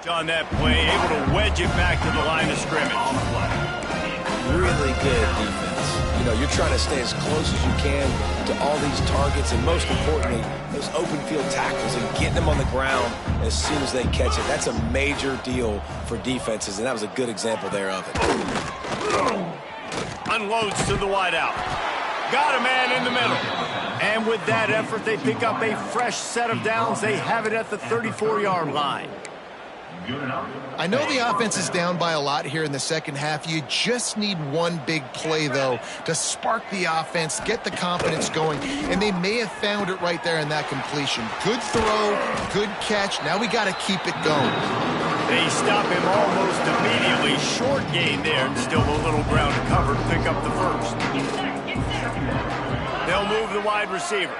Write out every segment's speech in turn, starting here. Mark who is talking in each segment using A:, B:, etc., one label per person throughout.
A: On that play, able to wedge it back to the line of scrimmage.
B: Really good defense. You know, you're trying to stay as close as you can to all these targets, and most importantly, those open field tackles and getting them on the ground as soon as they catch it. That's a major deal for defenses, and that was a good example there of it.
A: Unloads to the wideout. Got a man in the middle. And with that effort, they pick up a fresh set of downs. They have it at the 34-yard line.
C: I know the offense is down by a lot here in the second half. You just need one big play, though, to spark the offense, get the confidence going, and they may have found it right there in that completion. Good throw, good catch. Now we got to keep it going.
A: They stop him almost immediately. Short gain there, and still a little ground to cover to pick up the first. They'll move the wide receiver.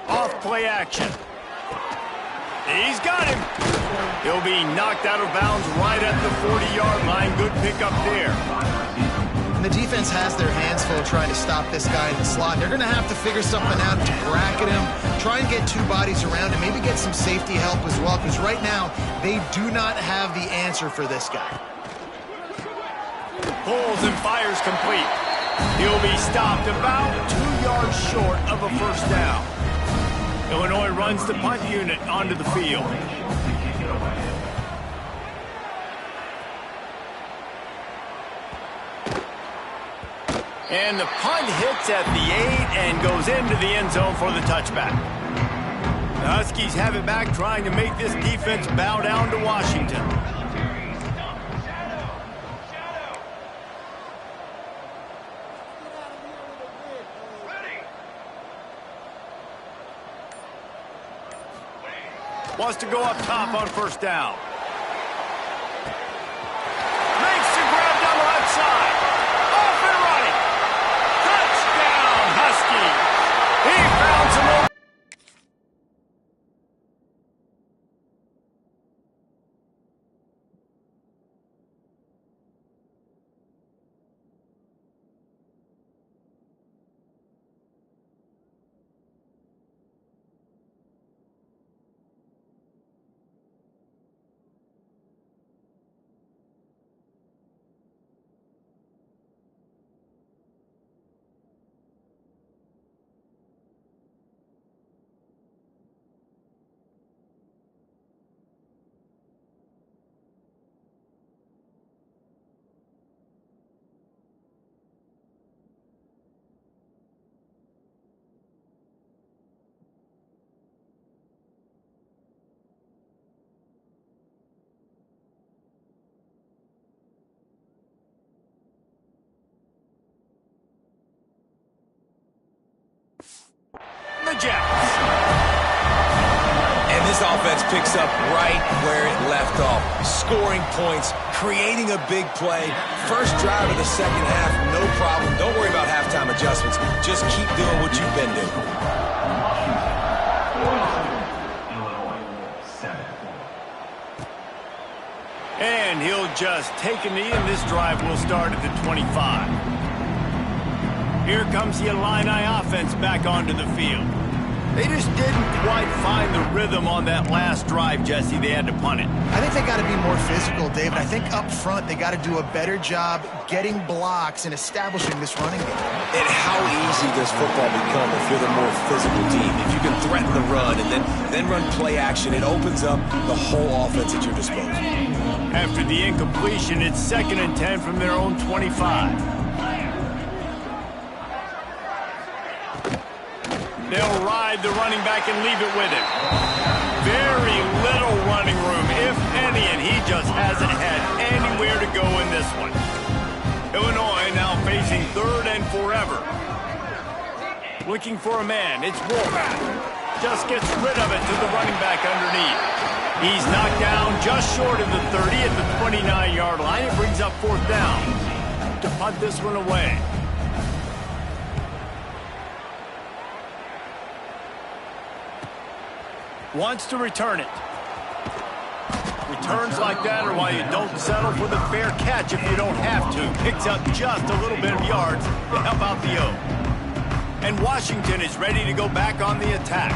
A: Off play action. He's got him. He'll be knocked out of bounds right at the 40-yard line. Good pickup there.
C: And the defense has their hands full trying to stop this guy in the slot. They're going to have to figure something out to bracket him, try and get two bodies around him, maybe get some safety help as well, because right now they do not have the answer for this guy.
A: Pulls and fires complete. He'll be stopped about 2 yards short of a first down. Illinois runs the punt unit onto the field. And the punt hits at the 8 and goes into the end zone for the touchback. The Huskies have it back, trying to make this defense bow down to Washington. Wants to go up top on first down. Makes the grab down the left side. Off and running. Touchdown, Huskies. He found some more. The Jets.
B: And this offense picks up right where it left off. Scoring points, creating a big play. First drive of the second half, no problem. Don't worry about halftime adjustments. Just keep doing what you've been doing.
A: And he'll just take a knee, and this drive will start at the 25. Here comes the Illini offense back onto the field. They just didn't quite find the rhythm on that last drive, Jesse. They had to punt it.
C: I think they got to be more physical, David. I think up front they got to do a better job getting blocks and establishing this running game.
B: And how easy does football become if you're the more physical team? If you can threaten the run and then run play action, it opens up the whole offense at your disposal.
A: After the incompletion, it's 2nd and 10 from their own 25. They'll ride the running back and leave it with him. Very little running room, if any, and he just hasn't had anywhere to go in this one. Illinois now facing 3rd and forever. Looking for a man. It's Wolf. Just gets rid of it to the running back underneath. He's knocked down just short of the 30 at the 29-yard line. It brings up 4th down. To punt this one away. Wants to return it. Returns like that are why you don't settle for the fair catch if you don't have to. Picks up just a little bit of yards to help out the O. And Washington is ready to go back on the attack.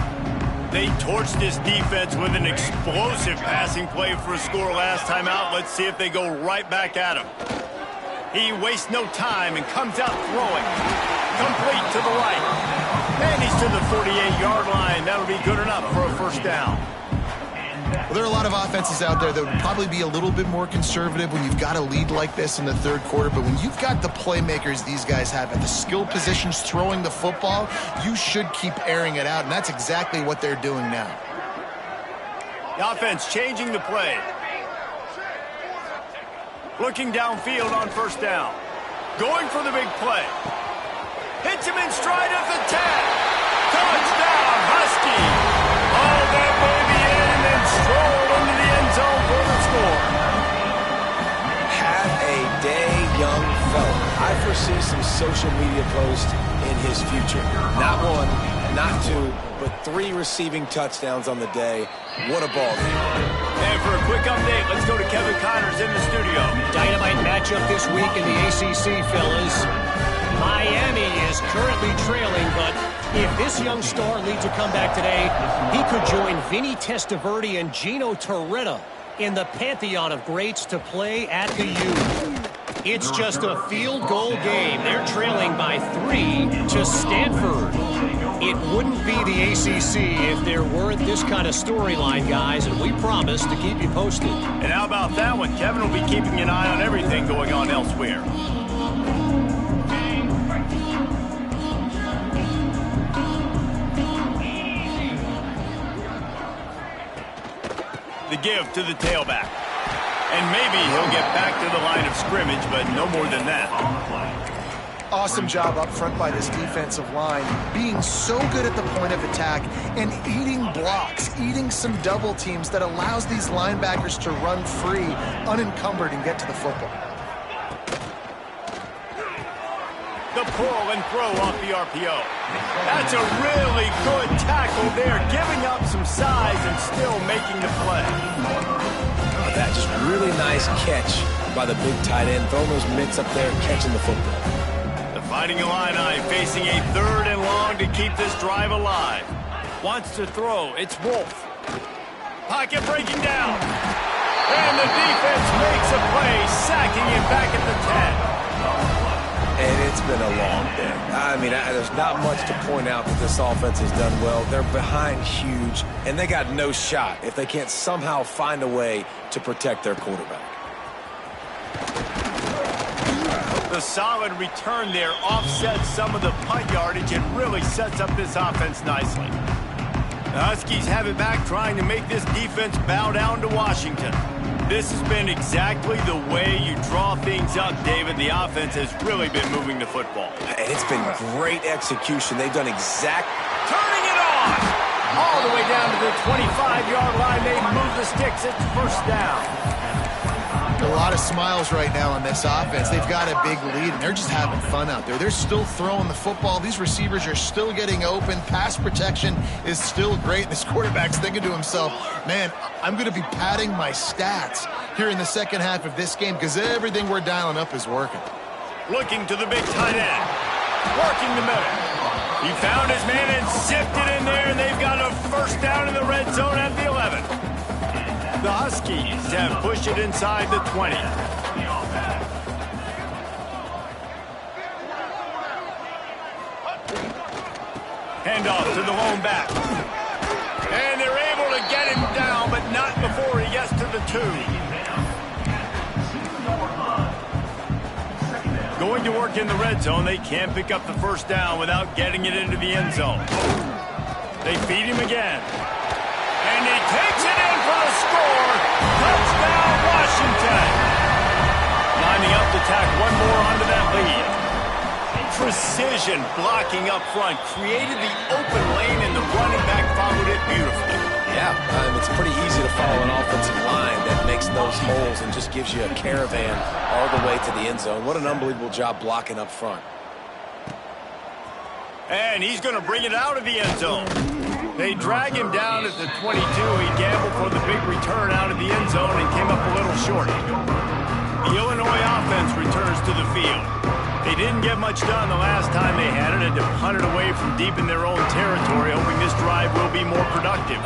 A: They torched this defense with an explosive passing play for a score last time out. Let's see if they go right back at him. He wastes no time and comes out throwing. Complete to the right. And he's to the 48-yard line. That'll be good enough for a first down.
C: Well, there are a lot of offenses out there that would probably be a little bit more conservative when you've got a lead like this in the third quarter. But when you've got the playmakers these guys have at the skill positions throwing the football, you should keep airing it out. And that's exactly what they're doing now.
A: The offense changing the play. Looking downfield on first down. Going for the big play. Hits him in stride at the 10. Touchdown, Husky. Oh, that baby in and then strolled into the end zone for the score.
B: Have a day, young fella. I foresee some social media posts in his future. Not one, not two, but 3 receiving touchdowns on the day. What a ball game.
A: And for a quick update, let's go to Kevin Connors in the studio.
D: Dynamite matchup this week in the ACC, fellas. Miami is currently trailing, but if this young star leads a comeback today, he could join Vinny Testaverde and Gino Torretta in the pantheon of greats to play at the U. It's just a field goal game. They're trailing by 3 to Stanford. It wouldn't be the ACC if there weren't this kind of storyline, guys, and we promise to keep you posted.
A: And how about that one? Kevin will be keeping an eye on everything going on elsewhere. The give to the tailback. And maybe he'll get back to the line of scrimmage, but no more than that.
C: Awesome job up front by this defensive line, being so good at the point of attack and eating blocks, eating some double teams that allows these linebackers to run free, unencumbered, and get to the football.
A: The pull and throw off the RPO. That's a really good tackle there, giving up some size and still making the play.
B: Oh, that just really nice catch by the big tight end, throwing those mitts up there and catching the football.
A: The Fighting Illini facing a 3rd and long to keep this drive alive. Wants to throw. It's Wolf. Pocket breaking down. And the defense makes a play, sacking him back at the 10.
B: And it's been a long day. I mean, there's not much to point out that this offense has done well. They're behind huge, and they got no shot if they can't somehow find a way to protect their quarterback.
A: The solid return there offsets some of the punt yardage and really sets up this offense nicely. The Huskies have it back, trying to make this defense bow down to Washington. This has been exactly the way you draw things up, David. The offense has really been moving the football.
B: And it's been great execution. They've done
A: Turning it on! All the way down to the 25-yard line. They've moved the sticks. It's first down.
C: A lot of smiles right now on this offense. They've got a big lead, and they're just having fun out there. They're still throwing the football. These receivers are still getting open. Pass protection is still great. And this quarterback's thinking to himself, man, I'm going to be padding my stats here in the second half of this game because everything we're dialing up is working.
A: Looking to the big tight end. Working the middle. He found his man and zipped it in there, and they've got a first down in the red zone at the 11. The Huskies have pushed it inside the 20. Handoff to the lone back. And they're able to get him down, but not before he gets to the 2. Going to work in the red zone. They can't pick up the first down without getting it into the end zone. They feed him again. And he takes it in for the score. Touchdown, Washington. Lining up to tack one more onto that lead. Precision blocking up front. Created the open lane, and the running back followed it beautifully.
B: Yeah, it's pretty easy to follow an offensive line that makes those holes and just gives you a caravan all the way to the end zone. What an unbelievable job blocking up front.
A: And he's going to bring it out of the end zone. They drag him down at the 22. He gambled for the big return out of the end zone and came up a little short. The Illinois offense returns to the field. They didn't get much done the last time they had it, and to punt it away from deep in their own territory, hoping this drive will be more productive.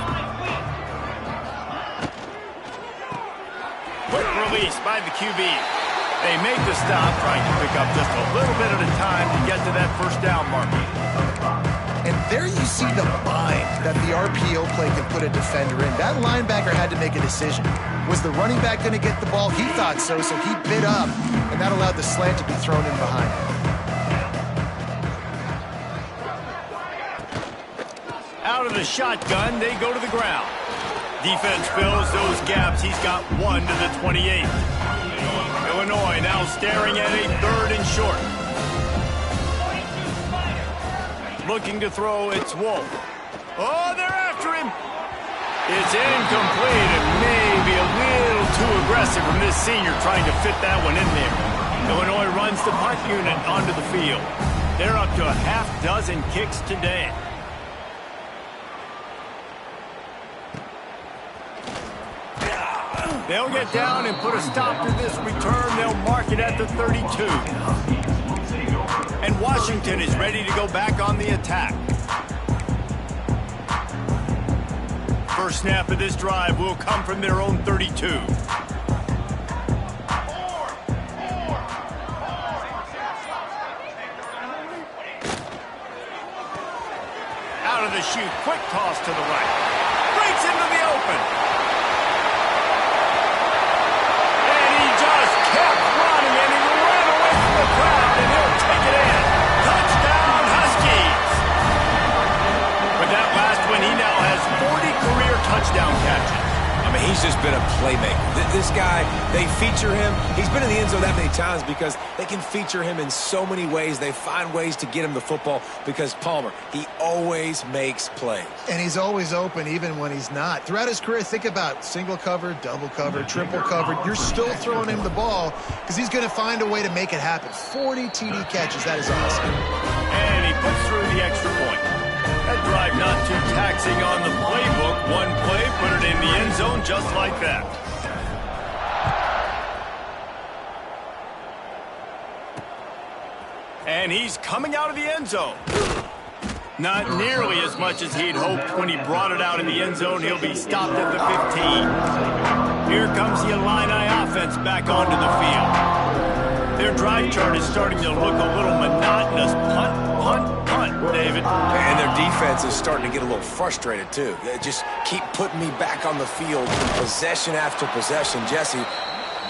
A: Quick release by the QB. They make the stop, trying to pick up just a little bit at a time to get to that first down marker.
C: And there you see the bind that the RPO play can put a defender in. That linebacker had to make a decision. Was the running back going to get the ball? He thought so, so he bit up, and that allowed the slant to be thrown in behind him.
A: Out of the shotgun, they go to the ground. Defense fills those gaps. He's got 1 to the 28. Illinois now staring at a 3rd and short. Looking to throw, it's Wolf. Oh, they're after him. It's incomplete and maybe a little too aggressive from this senior trying to fit that one in there. Illinois runs the punt unit onto the field. They're up to a half-dozen kicks today. They'll get down and put a stop to this return. They'll mark it at the 32. And Washington is ready to go back on the attack. First snap of this drive will come from their own 32. Out of the chute, quick toss to the right. Breaks into the open. And he just kept running, and he ran away from the crowd, and he'll take it in. Touchdown, Huskies. With that last one, he now has 40 career touchdown catches.
B: I mean, he's just been a playmaker. This guy, they feature him. He's been in the end zone that many times because they can feature him in so many ways. They find ways to get him the football because Palmer, he always makes plays.
C: And he's always open even when he's not. Throughout his career, think about single cover, double cover, triple cover. You're still throwing him the ball because he's going to find a way to make it happen. 40 TD catches. That is awesome.
A: And he puts through the extra point. That drive not too taxing on the playbook. One play, put it in the end zone just like that. And he's coming out of the end zone. Not nearly as much as he'd hoped when he brought it out in the end zone. He'll be stopped at the 15. Here comes the Illini offense back onto the field. Their drive chart is starting to look a little monotonous. Punt, punt, punt, David.
B: And their defense is starting to get a little frustrated, too. They just keep putting me back on the field, possession after possession. Jesse,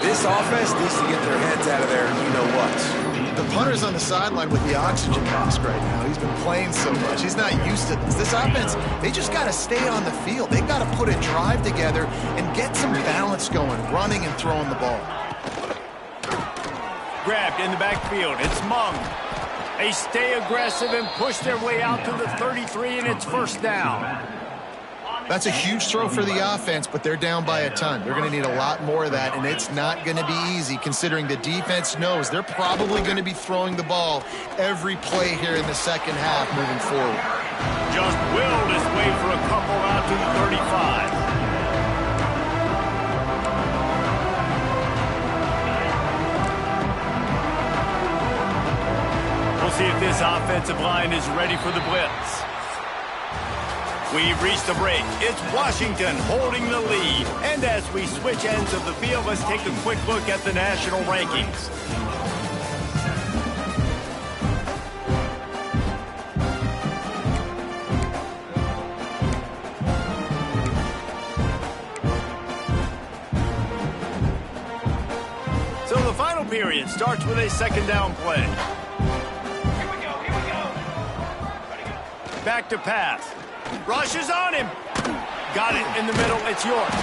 B: this offense needs to get their heads out of there, you-know-what.
C: The punter's on the sideline with the oxygen mask right now. He's been playing so much. He's not used to this. This offense, they just got to stay on the field. They've got to put a drive together and get some balance going, running and throwing the ball.
A: Grabbed in the backfield. It's Mung. They stay aggressive and push their way out to the 33, and it's first down.
C: That's a huge throw for the offense, but they're down by a ton. They're going to need a lot more of that, and it's not going to be easy considering the defense knows they're probably going to be throwing the ball every play here in the second half moving forward.
A: Just willed his way for a couple out to the 35. We'll see if this offensive line is ready for the blitz. We've reached the break. It's Washington holding the lead. And as we switch ends of the field, let's take a quick look at the national rankings. So the final period starts with a second down play. Back to pass. Rushes on him. Got it in the middle. It's York.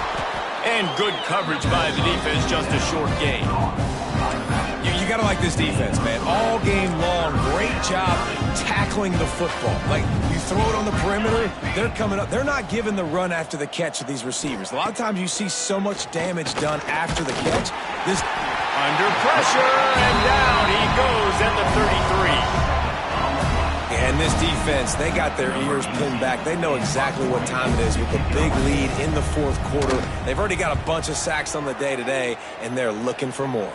A: And good coverage by the defense. Just a short gain.
B: You got to like this defense, man. All game long, great job tackling the football. Like, you throw it on the perimeter, they're coming up. They're not giving the run after the catch of these receivers. A lot of times you see so much damage done after the catch. This
A: under pressure, and down he goes at the 33.
B: And this defense, they got their ears pinned back. They know exactly what time it is with the big lead in the fourth quarter. They've already got a bunch of sacks on the day today, and they're looking for more.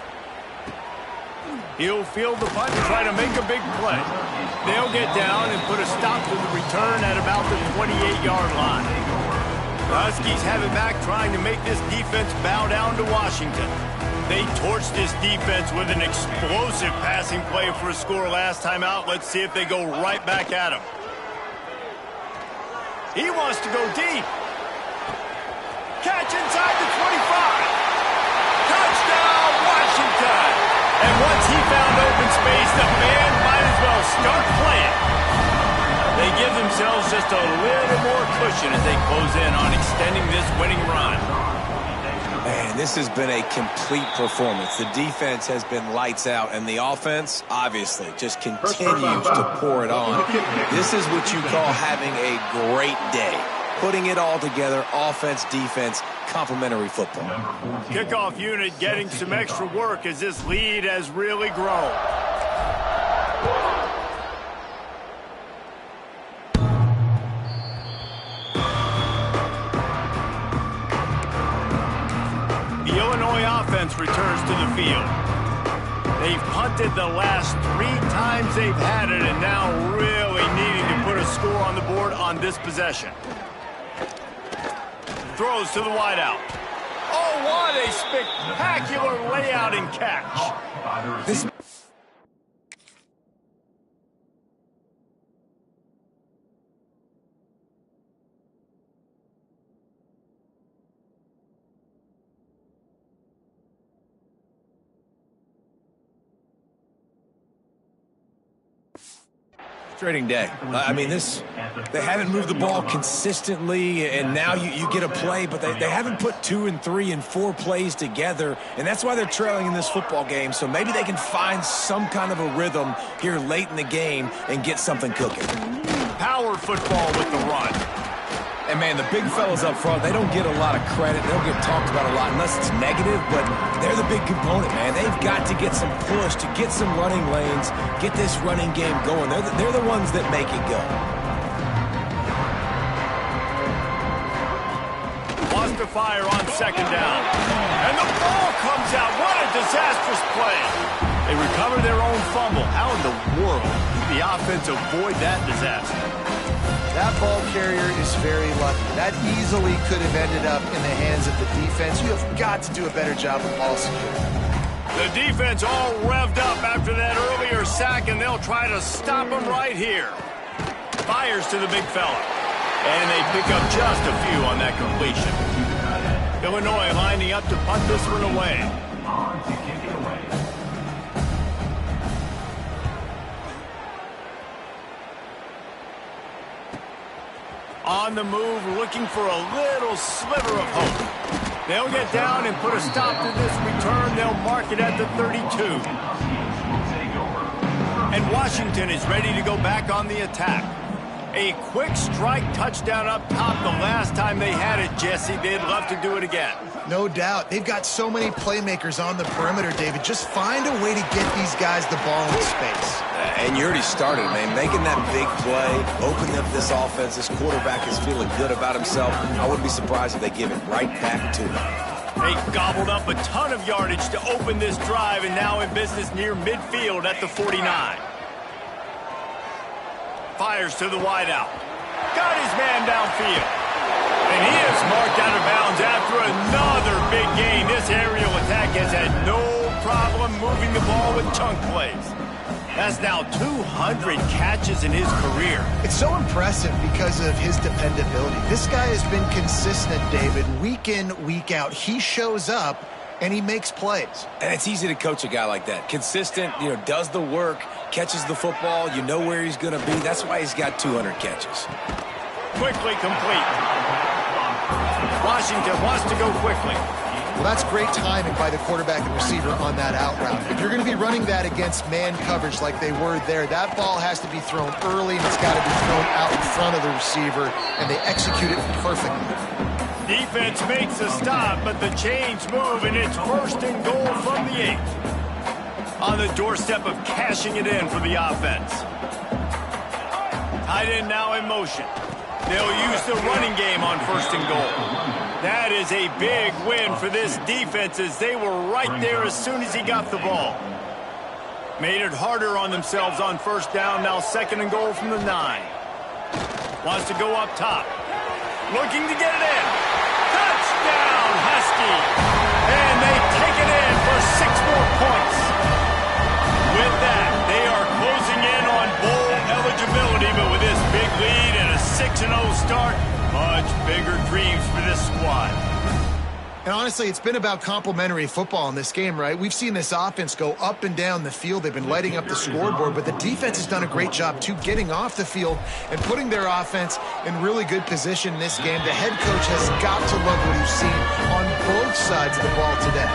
A: He'll field the punt and try to make a big play. They'll get down and put a stop to the return at about the 28-yard line. The Huskies have it back, trying to make this defense bow down to Washington. They torched this defense with an explosive passing play for a score last time out. Let's see if they go right back at him. He wants to go deep. Catch inside the 25. Touchdown, Washington! And once he found open space, the band might as well start playing. They give themselves just a little more cushion as they close in on extending this winning run.
B: Man, this has been a complete performance. The defense has been lights out, and the offense, obviously, just continues to pour it on. This is what you call having a great day. Putting it all together, offense, defense, complementary football.
A: Kickoff unit getting some extra work as this lead has really grown. The Illinois offense returns to the field. They've punted the last 3 times they've had it, and now really needing to put a score on the board on this possession. Throws to the wideout. Oh, what a spectacular layout and catch.
B: This frustrating day. I mean, they haven't moved the ball consistently, and now you get a play, but they haven't put 2 and 3 and 4 plays together, and that's why they're trailing in this football game. So maybe they can find some kind of a rhythm here late in the game and get something cooking.
A: Power football with the run.
B: And, man, the big fellas up front, they don't get a lot of credit. They don't get talked about a lot unless it's negative, but they're the big component, man. They've got to get some push, to get some running lanes, get this running game going. They're the ones that make it go.
A: Wants to fire on second down. And the ball comes out. What a disastrous play. They recover their own fumble. How in the world did the offense avoid that disaster?
C: That ball carrier is very lucky. That easily could have ended up in the hands of the defense. You have got to do a better job of ball security.
A: The defense all revved up after that earlier sack, and they'll try to stop him right here. Fires to the big fella. And they pick up just a few on that completion. Illinois lining up to punt this one away. On the move, looking for a little sliver of hope. They'll get down and put a stop to this return. They'll mark it at the 32. And Washington is ready to go back on the attack. A quick strike touchdown up top the last time they had it, Jesse. They'd love to do it again.
C: No doubt. They've got so many playmakers on the perimeter, David. Just find a way to get these guys the ball in space.
B: And you already started, man. Making that big play, opening up this offense. This quarterback is feeling good about himself. I wouldn't be surprised if they give it right back to him.
A: They gobbled up a ton of yardage to open this drive, and now in business near midfield at the 49. Fires to the wideout. Got his man downfield. And he is marked out of bounds after another big gain. This aerial attack has had no problem moving the ball with chunk plays. That's now 200 catches in his career.
C: It's so impressive because of his dependability. This guy has been consistent, David, week in, week out. He shows up, and he makes plays.
B: And it's easy to coach a guy like that. Consistent, does the work, catches the football, you know where he's going to be. That's why he's got 200 catches.
A: Quickly complete. Washington wants to go quickly.
C: Well, that's great timing by the quarterback and receiver on that out route. If you're going to be running that against man coverage like they were there, that ball has to be thrown early, and it's got to be thrown out in front of the receiver, and they execute it perfectly.
A: Defense makes a stop, but the chains move, and it's first and goal from the 8. On the doorstep of cashing it in for the offense. Tight end now in motion. They'll use the running game on first and goal. That is a big win for this defense as they were right there as soon as he got the ball. Made it harder on themselves on first down. Now 2nd and goal from the 9. Wants to go up top. Looking to get it in. Touchdown, Husky. And they take it in for 6 more points. With that, they are closing in on bowl eligibility, but with this big lead and a 6-0 start, much bigger dreams for this squad.
C: And honestly, it's been about complementary football in this game, right? We've seen this offense go up and down the field. They've been lighting up the scoreboard, but the defense has done a great job, too, getting off the field and putting their offense in really good position in this game. The head coach has got to love what he's seen on both sides of the ball today.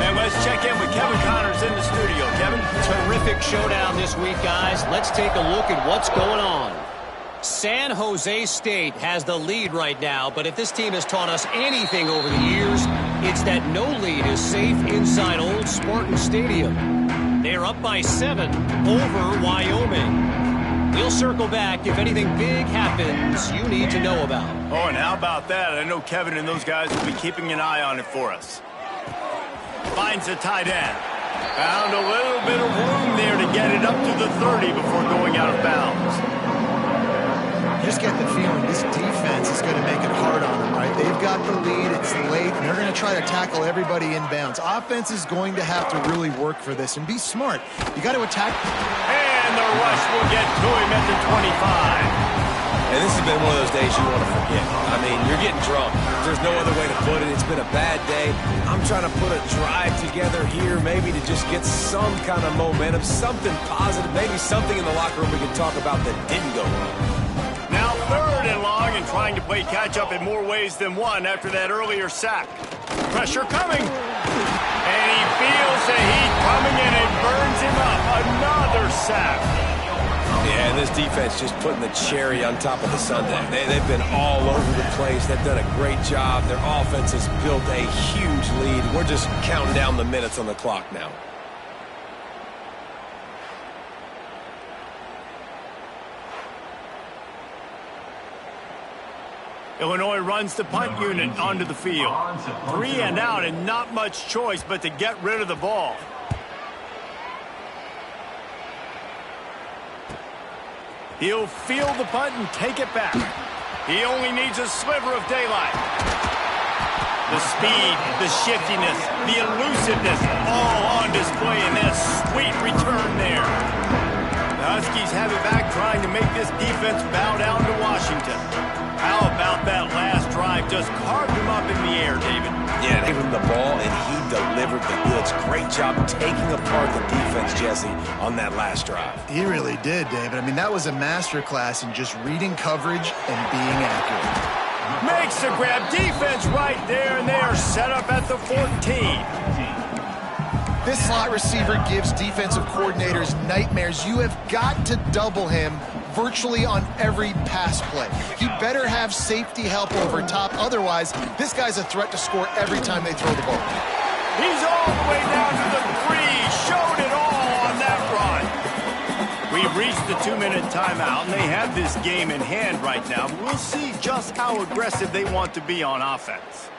A: And let's check in with Kevin Connors in the studio. Kevin?
D: Terrific showdown this week, guys. Let's take a look at what's going on. San Jose State has the lead right now, but if this team has taught us anything over the years, it's that no lead is safe inside Old Spartan Stadium. They're up by 7 over Wyoming. We'll circle back if anything big happens you need to know about.
A: Oh, and how about that? I know Kevin and those guys will be keeping an eye on it for us. Finds a tight end. Found a little bit of room there to get it up to the 30 before going out of bounds.
C: Just get the feeling this defense is going to make it hard on them, right? They've got the lead, it's late, and they're going to try to tackle everybody inbounds. Offense is going to have to really work for this and be smart. You got to attack.
A: And the rush will get to him at the 25.
B: And this has been one of those days you want to forget. I mean, you're getting drunk. There's no other way to put it. It's been a bad day. I'm trying to put a drive together here, maybe to just get some kind of momentum, something positive, maybe something in the locker room we can talk about that didn't go wrong.
A: Now 3rd and long and trying to play catch-up in more ways than one after that earlier sack. Pressure coming. And he feels the heat coming and it burns him up. Another sack.
B: Yeah, and this defense just putting the cherry on top of the sundae. They've been all over the place. They've done a great job. Their offense has built a huge lead. We're just counting down the minutes on the clock now.
A: Illinois runs the punt unit onto the field. 3 and out and not much choice but to get rid of the ball. He'll field the punt and take it back. He only needs a sliver of daylight. The speed, the shiftiness, the elusiveness, all on display in that sweet return there. The Huskies have it back, trying to make this defense bow down to Washington. How about that last drive? Just carved him up in the air, David.
B: Yeah, they gave him the ball, and he delivered the goods. Great job taking apart the defense, Jesse, on that last drive.
C: He really did, David. I mean, that was a masterclass in just reading coverage and being accurate.
A: Makes the grab. Defense right there, and they are set up at the 14.
C: This slot receiver gives defensive coordinators nightmares. You have got to double him virtually on every pass play. He better have safety help over top. Otherwise, this guy's a threat to score every time they throw the ball.
A: He's all the way down to the 3. Showed it all on that run. We've reached the 2-minute timeout, and they have this game in hand right now. We'll see just how aggressive they want to be on offense.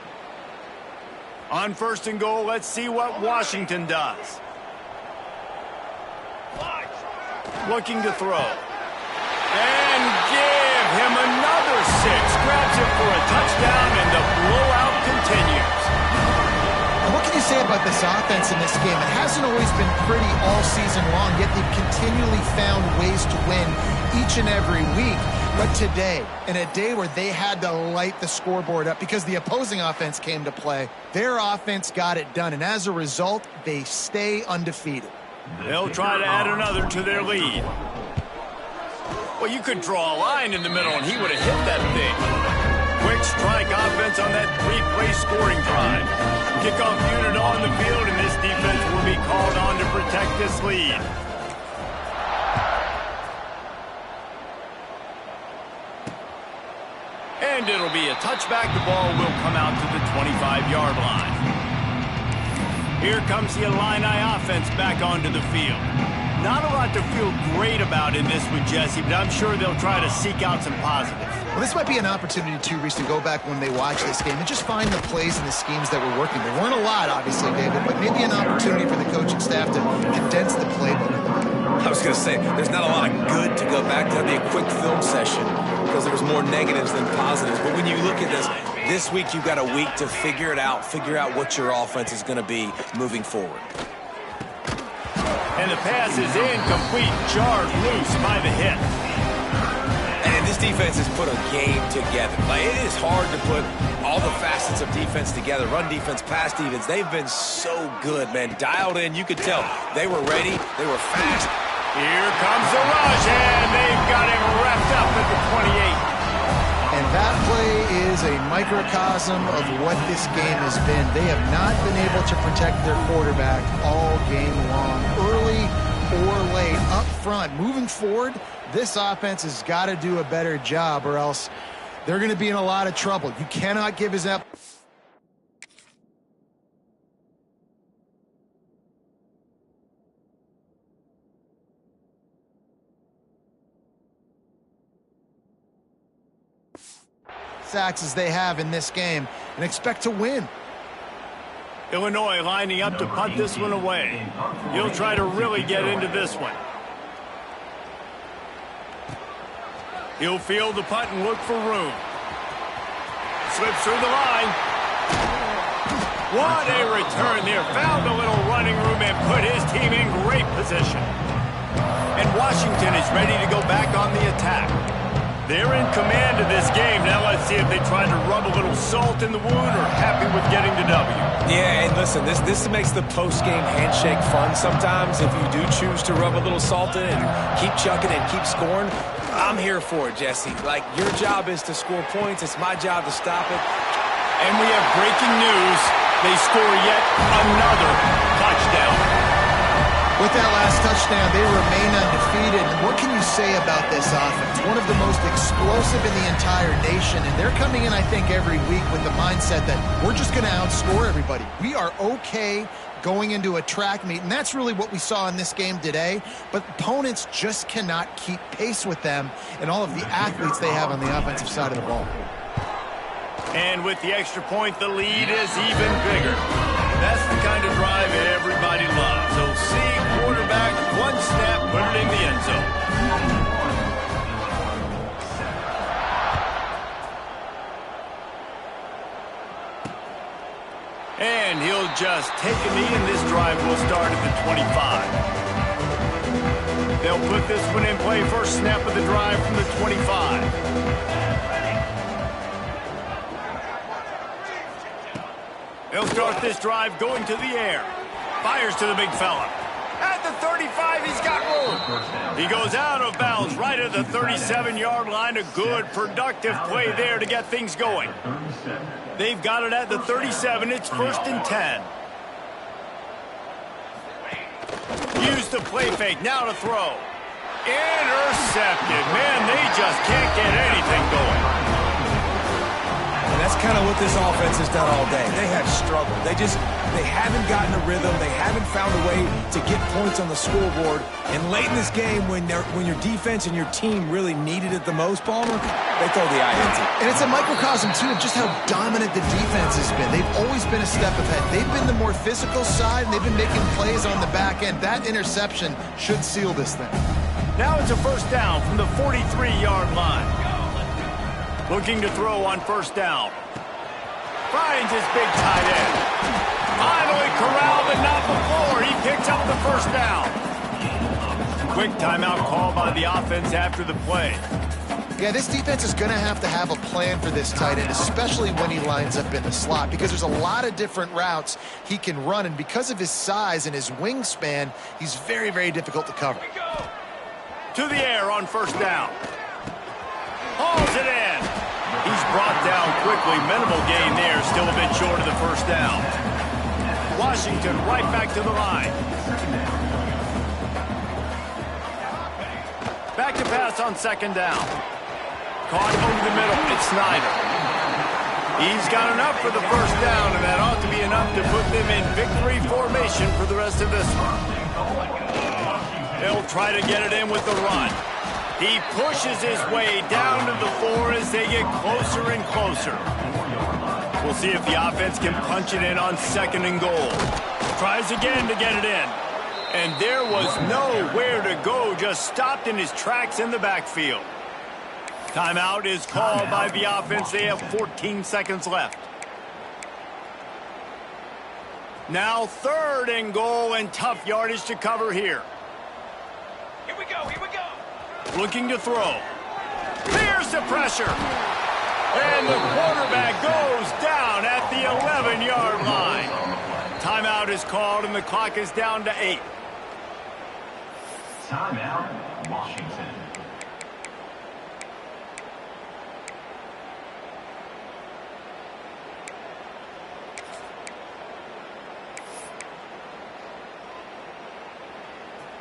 A: On 1st and goal, let's see what Washington does. Looking to throw. And give him another 6. Grabs it for a touchdown, and the blowout continues.
C: And what can you say about this offense in this game? It hasn't always been pretty all season long, yet they've continually found ways to win each and every week. But today, in a day where they had to light the scoreboard up because the opposing offense came to play, their offense got it done. And as a result, they stay undefeated.
A: They'll try to add another to their lead. Well, you could draw a line in the middle, and he would have hit that thing. Quick strike offense on that 3-play scoring drive. Kickoff unit on the field, and this defense will be called on to protect this lead. And it'll be a touchback. The ball will come out to the 25-yard line. Here comes the Illini offense back onto the field. Not a lot to feel great about in this with Jesse, but I'm sure they'll try to seek out some positives.
C: Well, this might be an opportunity, too, Reese, to go back when they watch this game and just find the plays and the schemes that were working. There weren't a lot, obviously, David, but maybe an opportunity for the coaching staff to condense the playbook.
B: say there's not a lot of good to go back to. That'd be a quick film session because there was more negatives than positives. But when you look at this week you've got a week to figure it out, figure out what your offense is going to be moving forward.
A: And the pass is incomplete, jarred loose by the hit.
B: And this defense has put a game together. Like, it is hard to put all the facets of defense together. Run defense, pass defense. They've been so good, man. Dialed in. You could tell they were ready. They were fast.
A: Here comes the rush, and they've got him wrapped up at the 28.
C: And that play is a microcosm of what this game has been. They have not been able to protect their quarterback all game long, early or late, up front. Moving forward, this offense has got to do a better job or else they're going to be in a lot of trouble. You cannot give us up. Sacks as they have in this game and expect to win.
A: Illinois lining up to punt this one away. He'll try to really get into this one. He'll field the punt and look for room. Slips through the line. What a return there. Found a little running room and put his team in great position. And Washington is ready to go back on the attack. They're in command of this game. Now let's see if they try to rub a little salt in the wound or happy with getting the W.
B: Yeah, and listen, this makes the post-game handshake fun sometimes. If you do choose to rub a little salt in and keep chucking and keep scoring, I'm here for it, Jesse. Like, your job is to score points. It's my job to stop it.
A: And we have breaking news. They score yet another touchdown.
C: With that last touchdown, they remain undefeated. What can you say about this offense? One of the most explosive in the entire nation, and they're coming in, I think, every week with the mindset that we're just going to outscore everybody. We are okay going into a track meet, and that's really what we saw in this game today. But opponents just cannot keep pace with them and all of the athletes they have on the offensive side of the ball.
A: And with the extra point, the lead is even bigger. That's the kind of drive everybody loves. So see quarterback, one snap, put it in the end zone. And he'll just take a knee, and this drive will start at the 25. They'll put this one in play. First snap of the drive from the 25. They'll start this drive going to the air. Fires to the big fella. At the 35, he's got room. He goes out of bounds right at the 37-yard line. A good, productive play there to get things going. They've got it at the 37. It's 1st and 10. Use the play fake. Now to throw. Intercepted. Man, they just can't get anything going.
B: And that's kind of what this offense has done all day. They have struggled. They haven't gotten a rhythm. They haven't found a way to get points on the scoreboard. And late in this game, when your defense and your team really needed it the most, Palmer, they throw the INT.
C: And it's a microcosm, too, of just how dominant the defense has been. They've always been a step ahead. They've been the more physical side, and they've been making plays on the back end. That interception should seal this thing.
A: Now it's a first down from the 43-yard line. Looking to throw on first down. Finds his big tight end. Finally corralled, but not before. He picks up the first down. Quick timeout call by the offense after the play.
C: Yeah, this defense is going to have a plan for this tight end, especially when he lines up in the slot, because there's a lot of different routes he can run, and because of his size and his wingspan, he's very, very difficult to cover.
A: To the air on first down. Hauls it in. He's brought down quickly. Minimal gain there. Still a bit short of the first down. Washington right back to the line. Back to pass on second down. Caught over the middle. It's Snyder. He's got enough for the first down, and that ought to be enough to put them in victory formation for the rest of this one. They'll try to get it in with the run. He pushes his way down to the 4 as they get closer and closer. We'll see if the offense can punch it in on 2nd and goal. Tries again to get it in. And there was nowhere to go, just stopped in his tracks in the backfield. Timeout is called by the offense. They have 14 seconds left. Now 3rd and goal, and tough yardage to cover here.
E: Here we go, here we go.
A: Looking to throw. Here's the pressure. And the quarterback goes down at the 11-yard line. Timeout is called, and the clock is down to 8.
E: Timeout, Washington.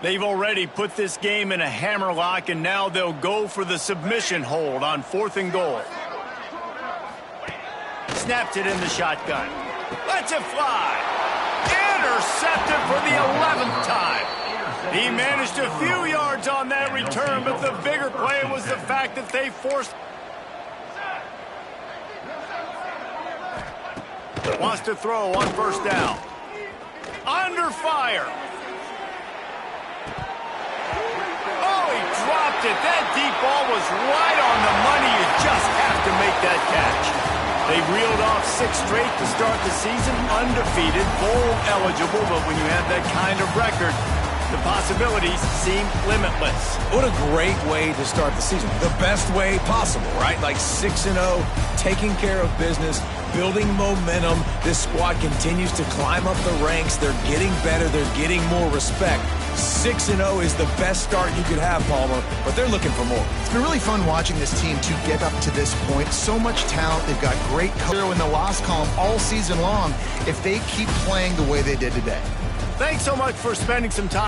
A: They've already put this game in a hammerlock, and now they'll go for the submission hold on 4th and goal. Snaps it in the shotgun. Lets it fly. Intercepted for the 11th time. He managed a few yards on that return, but the bigger play was the fact that they forced. Wants to throw on 1st down. Under fire. Oh, he dropped it. That deep ball was right on the money. You just have to make that catch. They reeled off 6 straight to start the season, undefeated, bowl eligible, but when you have that kind of record, the possibilities seem limitless.
B: What a great way to start the season. The best way possible, right? Like 6-0, taking care of business, building momentum. This squad continues to climb up the ranks. They're getting better. They're getting more respect. 6-0 is the best start you could have, Palmer, but they're looking for more.
C: It's been really fun watching this team to get up to this point. So much talent. They've got great coach in the loss column all season long if they keep playing the way they did today.
A: Thanks so much for spending some time.